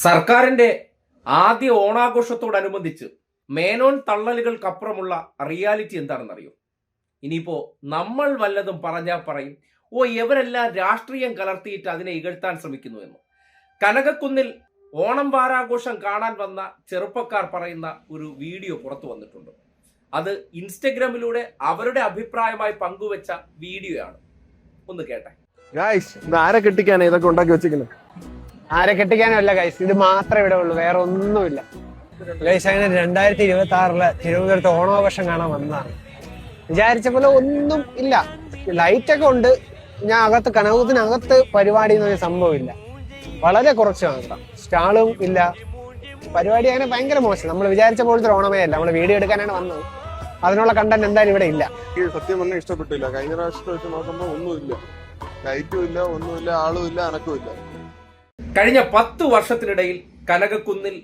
സർക്കാരിന്റെ ആദ്യ ഓണാഘോഷത്തോടനുബന്ധിച്ച് മേനോൻ തള്ളലുകൾക്കപ്പുറമുള്ള റിയാലിറ്റി എന്താണെന്നറിയോ? ഇനിയിപ്പോ നമ്മൾ വല്ലതും പറഞ്ഞാൽ പറയും, ഓ ഇവരെല്ലാം രാഷ്ട്രീയം കലർത്തിയിട്ട് അതിനെ ഇകഴ്ത്താൻ ശ്രമിക്കുന്നു എന്ന്. കനകക്കുന്നിൽ ഓണം വാരാഘോഷം കാണാൻ വന്ന ചെറുപ്പക്കാർ പറയുന്ന ഒരു വീഡിയോ പുറത്തു വന്നിട്ടുണ്ട്. അത് ഇൻസ്റ്റഗ്രാമിലൂടെ അവരുടെ അഭിപ്രായമായി പങ്കുവെച്ച വീഡിയോയാണ്. ഒന്ന് കേട്ടെ. ആരെ കെട്ടിക്കാനാ ഇതൊക്കെ ഉണ്ടാക്കി വെച്ചിരിക്കുന്നത്? ആരെ കെട്ടിക്കാനോ അല്ല ഗൈസ്, ഇത് മാത്രമേ ഇവിടെ ഉള്ളൂ, വേറെ ഒന്നുമില്ല ഗൈസ്. അങ്ങനെ 2026 തിരുവനന്തപുരത്ത് ഓണാഘോഷം കാണാൻ വന്നതാണ്. വിചാരിച്ച പോലെ ഒന്നും ഇല്ല. ലൈറ്റൊക്കെ ഉണ്ട്. ഞാൻ അകത്ത് കനകത്തിനകത്ത് പരിപാടി എന്നൊരു സംഭവമില്ല. വളരെ കുറച്ച് മാത്രം. സ്റ്റാളും ഇല്ല. പരിപാടി അങ്ങനെ ഭയങ്കര മോശം. നമ്മൾ വിചാരിച്ച പോലത്തെ ഓണമേ അല്ല. നമ്മൾ വീഡിയോ എടുക്കാനാണ് വന്നത്. അതിനുള്ള കണ്ടന്റ് എന്തായാലും ഇവിടെ ഇല്ല. സത്യം പറഞ്ഞാൽ ഇഷ്ടപ്പെട്ടില്ല. കഴിഞ്ഞ പ്രാവശ്യത്തെ വെച്ച് നോക്കുമ്പോൾ ഒന്നുമില്ല. ലൈറ്റും ഇല്ല, ഒന്നുമില്ല, ആളും ഇല്ല, അനക്കും ഇല്ല. കഴിഞ്ഞ 10 വർഷത്തിനിടയിൽ കനകക്കുന്നിൽ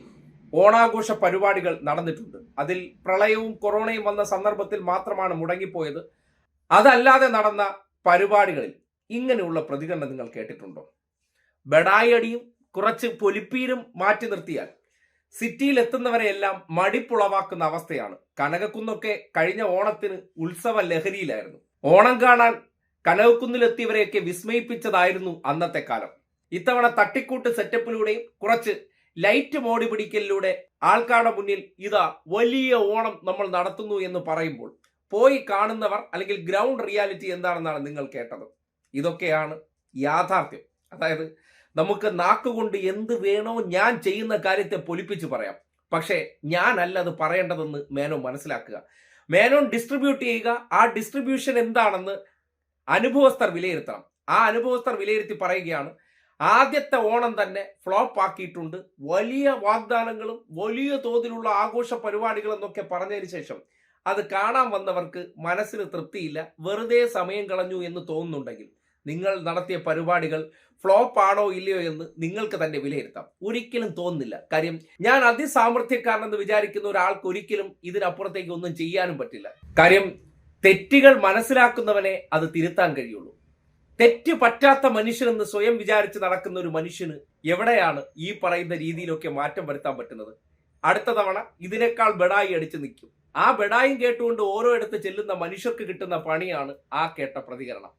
ഓണാഘോഷ പരിപാടികൾ നടന്നിട്ടുണ്ട്. അതിൽ പ്രളയവും കൊറോണയും വന്ന സന്ദർഭത്തിൽ മാത്രമാണ് മുടങ്ങിപ്പോയത്. അതല്ലാതെ നടന്ന പരിപാടികളിൽ ഇങ്ങനെയുള്ള പ്രതികരണം നിങ്ങൾ കേട്ടിട്ടുണ്ടോ? ബെഡായി അടിയും കുറച്ച് പൊലിപ്പീരും മാറ്റി നിർത്തിയാൽ സിറ്റിയിൽ എത്തുന്നവരെയെല്ലാം മടിപ്പുളവാക്കുന്ന അവസ്ഥയാണ്. കനകക്കുന്നൊക്കെ കഴിഞ്ഞ ഓണത്തിന് ഉത്സവ ലഹരിയിലായിരുന്നു. ഓണം കാണാൻ കനകക്കുന്നിലെത്തിയവരെയൊക്കെ വിസ്മയിപ്പിച്ചതായിരുന്നു അന്നത്തെ കാലം. ഇത്തവണ തട്ടിക്കൂട്ട് സെറ്റപ്പിലൂടെയും കുറച്ച് ലൈറ്റ് മോടി പിടിക്കലിലൂടെ ആൾക്കാരുടെ മുന്നിൽ ഇതാ വലിയ ഓണം നമ്മൾ നടത്തുന്നു എന്ന് പറയുമ്പോൾ പോയി കാണുന്നവർ അല്ലെങ്കിൽ ഗ്രൗണ്ട് റിയാലിറ്റി എന്താണെന്നാണ് നിങ്ങൾ കേട്ടത്. ഇതൊക്കെയാണ് യാഥാർത്ഥ്യം. അതായത് നമുക്ക് നാക്കുകൊണ്ട് എന്ത് വേണോ ഞാൻ ചെയ്യുന്ന കാര്യത്തെ പൊലിപ്പിച്ച് പറയാം, പക്ഷേ ഞാനല്ല അത് പറയേണ്ടതെന്ന് മേനോൻ മനസ്സിലാക്കുക. മേനോൻ ഡിസ്ട്രിബ്യൂട്ട് ചെയ്യുക. ആ ഡിസ്ട്രിബ്യൂഷൻ എന്താണെന്ന് അനുഭവസ്ഥർ വിലയിരുത്തണം. ആ അനുഭവസ്ഥർ വിലയിരുത്തി പറയുകയാണ്, ആദ്യത്തെ ഓണം തന്നെ ഫ്ലോപ്പ് ആക്കിയിട്ടുണ്ട്. വലിയ വാഗ്ദാനങ്ങളും വലിയ തോതിലുള്ള ആഘോഷ പരിപാടികളും എന്നൊക്കെ പറഞ്ഞതിന് ശേഷം അത് കാണാൻ വന്നവർക്ക് മനസ്സിന് തൃപ്തിയില്ല, വെറുതെ സമയം കളഞ്ഞു എന്ന് തോന്നുന്നുണ്ടെങ്കിൽ നിങ്ങൾ നടത്തിയ പരിപാടികൾ ഫ്ലോപ്പ് ആണോ ഇല്ലയോ എന്ന് നിങ്ങൾക്ക് തന്നെ വിലയിരുത്താം. ഒരിക്കലും തോന്നുന്നില്ല. കാര്യം ഞാൻ അതിസാമർഥ്യക്കാരനെന്ന് വിചാരിക്കുന്ന ഒരാൾക്ക് ഒരിക്കലും ഇതിനപ്പുറത്തേക്ക് ഒന്നും ചെയ്യാനും പറ്റില്ല. കാര്യം തെറ്റുകൾ മനസ്സിലാക്കുന്നവനെ അത് തിരുത്താൻ കഴിയുള്ളൂ. തെറ്റ് പറ്റാത്ത മനുഷ്യനെന്ന് സ്വയം വിചാരിച്ച് നടക്കുന്ന ഒരു മനുഷ്യന് എവിടെയാണ് ഈ പറയുന്ന രീതിയിലൊക്കെ മാറ്റം വരുത്താൻ പറ്റുന്നത്? അടുത്ത തവണ ഇതിനേക്കാൾ ബെഡായി അടിച്ചു നിൽക്കും. ആ ബെഡായും കേട്ടുകൊണ്ട് ഓരോ ഇടത്ത് ചെല്ലുന്ന മനുഷ്യർക്ക് കിട്ടുന്ന പണിയാണ് ആ കേട്ട പ്രതികരണം.